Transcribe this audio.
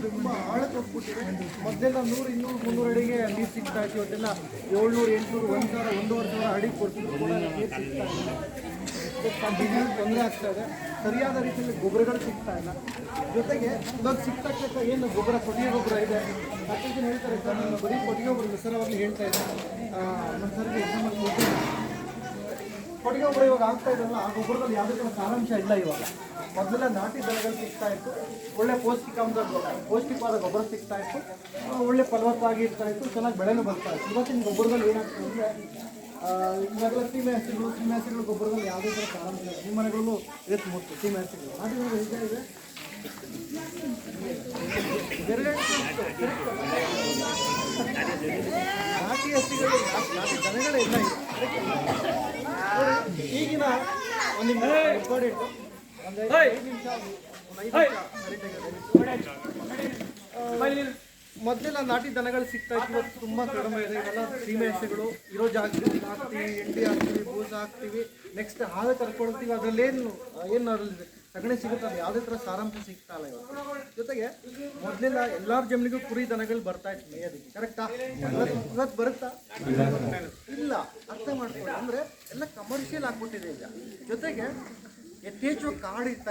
ತುಂಬ ಆಳಕ್ಕೆ ಹೋಗ್ಬಿಟ್ಟಿದೆ. ಮೊದಲೆಲ್ಲ 100, 200, 300 ಅಡಿಗೆ ನೀರು ಸಿಗ್ತಾ ಇತ್ತು. ಇವತ್ತೆಲ್ಲ 700, 800, 1000, 1500 ಅಡಿ ಕೊಡ್ತಿದ್ರು ಕೂಡ ನೀರು ಸಿಗ್ತಾ ಇಲ್ಲ. ತೊಂದರೆ ಆಗ್ತಾ ಇದೆ. ಸರಿಯಾದ ರೀತಿಯಲ್ಲಿ ಗೊಬ್ಬರಗಳು ಸಿಗ್ತಾ ಇಲ್ಲ. ಜೊತೆಗೆ ಇವಾಗ ಸಿಗ್ತಕ್ಕ ಏನು ಗೊಬ್ಬರ, ಕೊಟ್ಟಿಗೆ ಗೊಬ್ಬರ ಇದೆ, ಅದಕ್ಕೆ ಹೇಳ್ತಾರೆ ಸರ್, ನಾನು ಬರೀ ಕೊಟ್ಟಿಗೆ ಗೊಬ್ಬರ ಸರ್ ಅವಾಗಲೇ ಹೇಳ್ತಾ ಇದ್ದೆ. ನಮ್ಮ ಸರ್ಗೆ ಎಕ್ಸಾಮಲ್ಲಿ ಕೊಟ್ಟಿಗೆ ಗೊಬ್ಬರ ಇವಾಗ ಆಗ್ತಾ ಇದ್ರಲ್ಲ, ಆ ಗೊಬ್ಬರದಲ್ಲಿ ಯಾವುದೇ ಥರ ಸಾರಾಂಶ ಇಲ್ಲ. ಇವಾಗ ಮೊದಲೆಲ್ಲ ನಾಟಿ ದನಗಳು ಸಿಗ್ತಾ ಇತ್ತು, ಒಳ್ಳೆ ಪೌಷ್ಟಿಕವಾದ ಗೊಬ್ಬರ ಸಿಗ್ತಾ ಇತ್ತು, ಒಳ್ಳೆ ಫಲವತ್ತಾಗಿ ಇರ್ತಾ ಇತ್ತು, ಚೆನ್ನಾಗಿ ಬೆಳೆನೂ ಬರ್ತಾ ಇತ್ತು. ಇವತ್ತಿನ ಗೊಬ್ಬರದಲ್ಲಿ ಏನಾಗ್ತದೆ ಅಂದರೆ ಇವಾಗೆಲ್ಲ ಸೀಮೆ ಹಸಿಗಳು ಗೊಬ್ಬರದಲ್ಲಿ ಯಾವುದೇ ಥರ ಸಾರಾಂಶ ಇಲ್ಲ. ನಿಮ್ಮ ಮನೆಗಳಲ್ಲೂ ಇವತ್ತು ಮುಟ್ಟು ಸೀಮೆ ಹಸಿಗಳು ನಾಟಿ ದನಗಳು ಹೇಗೆ ಇದೆ, ನಾಟಿ ಹಸಿಗಳು ನಾಟಿ ದನಗಳೆಲ್ಲ ಇದೆ. ಈಗಿನ ಒಂದು ಇಂಪಾರ್ಟೆಂಟು ಒಂದು 5 ನಿಮಿಷ ಮೊದಲೆಲ್ಲ ನಾಟಿ ದನಗಳು ಸಿಗ್ತಾ ಇತ್ತು, ಇವತ್ತು ತುಂಬ ಕಡಿಮೆ ಇದೆ. ಇವೆಲ್ಲ ಸೀಮೆ ಹಸುಗಳು ಇರೋ ಜಾಗದಲ್ಲಿ ಹಾಕ್ತೀವಿ, ಎಂಡಿ ಹಾಕ್ತೀವಿ, ಬೂಸ ಹಾಕ್ತೀವಿ, ನೆಕ್ಸ್ಟ್ ಹಾಲು ಕರ್ಕೊಳ್ತೀವಿ. ಅದರಲ್ಲೇನು ಅದ್ರಲ್ಲಿ ಸಗಣಿ ಸಿಗುತ್ತೆ, ಅದು ಯಾವುದೇ ಥರ ಸಾರಾಂಶ ಸಿಗ್ತಾ ಇಲ್ಲ ಇವತ್ತು. ಜೊತೆಗೆ ಮೊದಲೆಲ್ಲ ಎಲ್ಲರ ಜಮೀನಿಗೂ ಕುರಿ ದನಗಳು ಬರ್ತಾ ಇತ್ತು ಮೇಯೋದಕ್ಕೆ, ಕರೆಕ್ಟಾ? ಇವತ್ತು ಬರುತ್ತಾ? ಇಲ್ಲ. ಅರ್ಥ ಮಾಡ್ಕೊಳ್ಳಿ, ಅಂದರೆ ಎಲ್ಲ ಕಮರ್ಷಿಯಲ್ ಆಗ್ಬಿಟ್ಟಿದೆ ಈಗ. ಜೊತೆಗೆ ಯಥೇಚ್ಛವಾಗಿ ಕಾಡು ಇರ್ತಾ